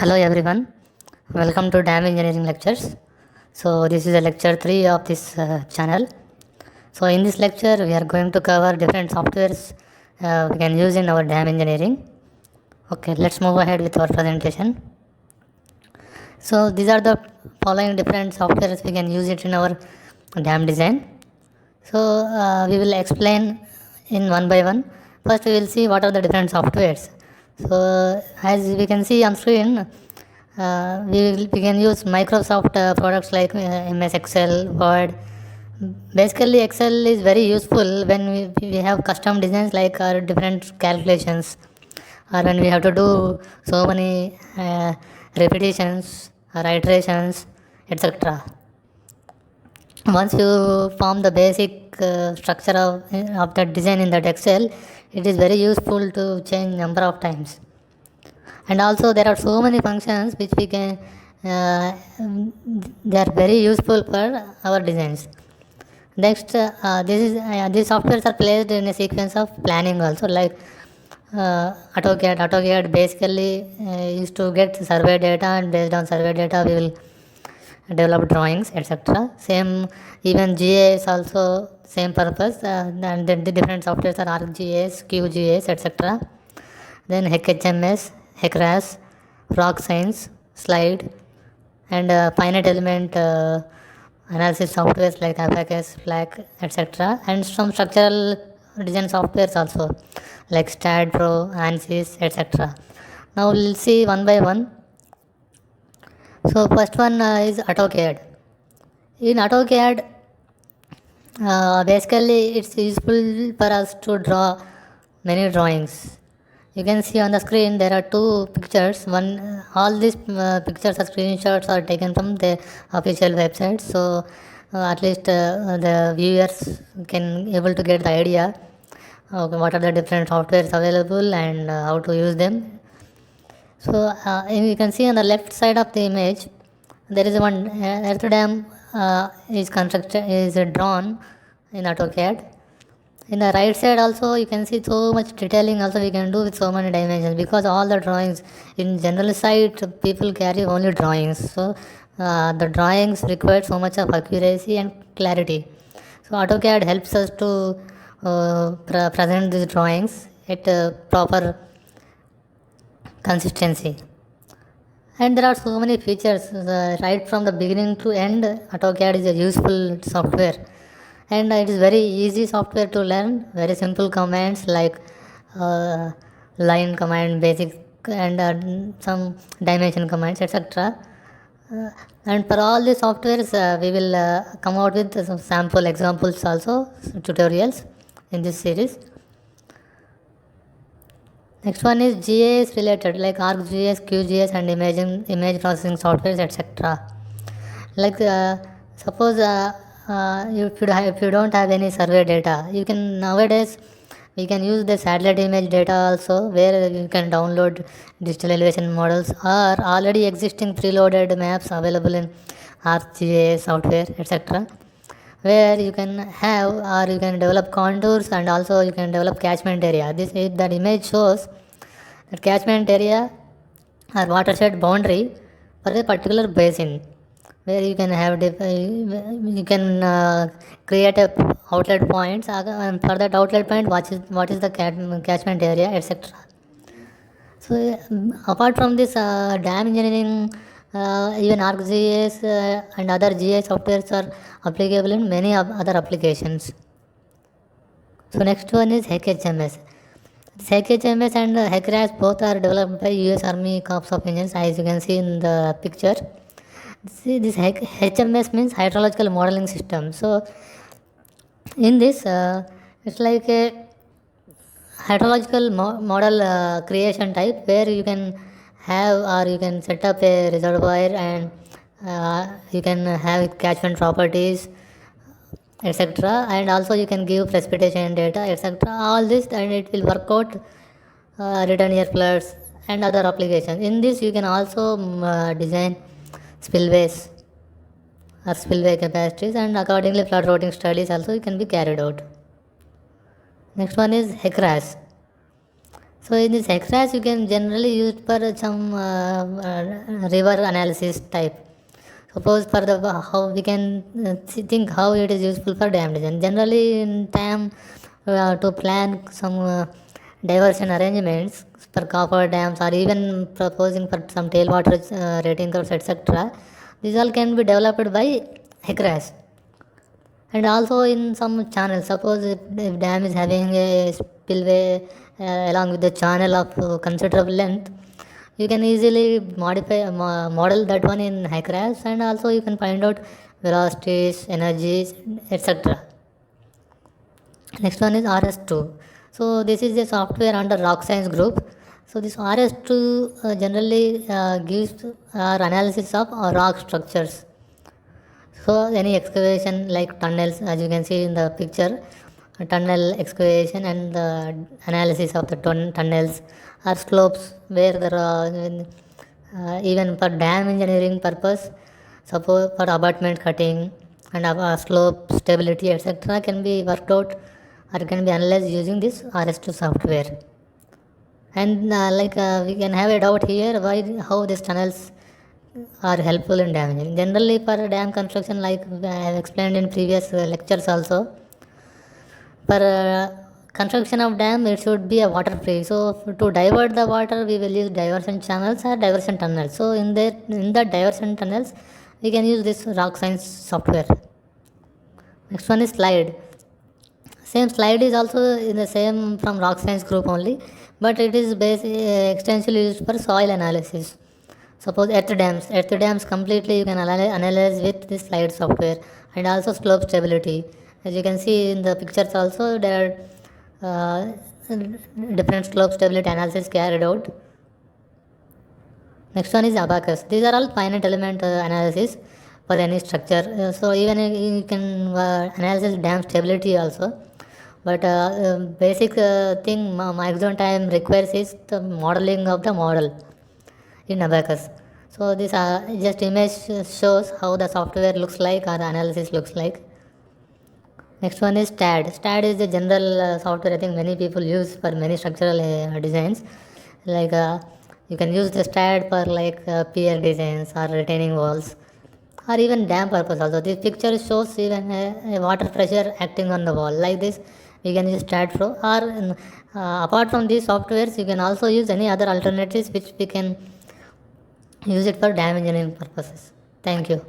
Hello everyone, welcome to Dam Engineering Lectures. So this is a lecture 3 of this channel. So in this lecture we are going to cover different softwares we can use in our dam engineering. Okay, let's move ahead with our presentation. So these are the following different softwares we can use it in our dam design. So we will explain in one by one. First we will see what are the different softwares. So as we can see on screen, we can use Microsoft products like MS Excel, Word. Basically, Excel is very useful when we have custom designs like our different calculations, or when we have to do so many repetitions or iterations, etc. Once you form the basic structure of that design in that Excel, it is very useful to change number of times. And also there are so many functions which we can they are very useful for our designs. Next, these softwares are placed in a sequence of planning also, like AutoCAD basically used to get survey data, and based on survey data we will develop drawings, etc. Same, even GIS also same purpose, and then the different softwares are ArcGIS, QGIS, etc. Then HMS, HECRAS, Rock Science, Slide, and finite element analysis softwares like Abacus, FLAC, etc. And some structural design softwares also like STAAD Pro, ANSYS, etc. Now we'll see one by one. So first one is AutoCAD. In AutoCAD, basically it's useful for us to draw many drawings. You can see on the screen there are two pictures. One, all these pictures or screenshots are taken from the official website, so at least the viewers can able to get the idea of what are the different softwares available and how to use them. So you can see on the left side of the image there is one earth dam is drawn in AutoCAD. In the right side also you can see so much detailing also we can do with so many dimensions, because all the drawings in general site people carry only drawings, so the drawings require so much of accuracy and clarity. So AutoCAD helps us to present these drawings at proper consistency. And there are so many features right from the beginning to end. AutoCAD is a useful software, and it is very easy software to learn. Very simple commands like line command, basic, and some dimension commands, etc. And for all the softwares, we will come out with some sample examples also, tutorials in this series. Next one is GIS related, like ArcGIS, QGIS, and image processing softwares, etc. Like suppose if you don't have any survey data, you can nowadays we can use the satellite image data also, where you can download digital elevation models or already existing preloaded maps available in ArcGIS software, etc., where you can have or you can develop contours, and also you can develop catchment area. This if that image shows that catchment area or watershed boundary for a particular basin, where you can have you can create a outlet points, and for that outlet point what is the catchment area, etc. So apart from this dam engineering, even ArcGIS and other GIS softwares are applicable in many other applications. So next one is HMS. This HMS and HECRAS both are developed by US Army Corps of Engineers, as you can see in the picture. See, this HMS means hydrological modeling system. So in this, it's like a hydrological model creation type, where you can have or you can set up a reservoir, and you can have catchment properties, etc., and also you can give precipitation data, etc., all this, and it will work out return air floods and other applications. In this you can also design spillways or spillway capacities, and accordingly flood routing studies also can be carried out. Next one is HECRAS. So in this HEC-RAS, you can generally use it for some river analysis type. Suppose for the how we can think how it is useful for dam design. Generally in time to plan some diversion arrangements for copper dams, or even proposing for some tailwater rating curves, etc. These all can be developed by HEC-RAS. And also in some channels, suppose if dam is having a spillway along with the channel of considerable length, you can easily model that one in HEC-RAS, and also you can find out velocities, energies, etc. Next one is RS2. So this is a software under rock science group. So this RS2 generally gives analysis of rock structures. So any excavation like tunnels, as you can see in the picture, tunnel excavation and the analysis of the tunnels, or slopes where there are even for dam engineering purpose, suppose for abutment cutting and slope stability, etc. can be worked out or can be analyzed using this RS2 software. And we can have a doubt here, why how these tunnels are helpful in dam engineering. Generally for dam construction, like I have explained in previous lectures also, for construction of dam it should be a water free. So to divert the water we will use diversion channels or diversion tunnels. So in the diversion tunnels we can use this rock science software. Next one is slide. Same slide is also in the same from rock science group only, but it is extensively used for soil analysis. Suppose earth dams completely you can analyze with this slide software, and also slope stability. As you can see in the pictures also, there are different slope stability analysis carried out. Next one is abacus. These are all finite element analysis for any structure. So even you can analyze dam stability also. But basic thing maximum time requires is the modeling of the model in abacus. So this just image shows how the software looks like or the analysis looks like. Next one is STAD. STAD is the general software I think many people use for many structural designs. Like you can use the STAD for like pier designs or retaining walls, or even dam purpose also. This picture shows even a water pressure acting on the wall. Like this, we can use STAD Pro. Or apart from these softwares, you can also use any other alternatives which we can use it for dam engineering purposes. Thank you.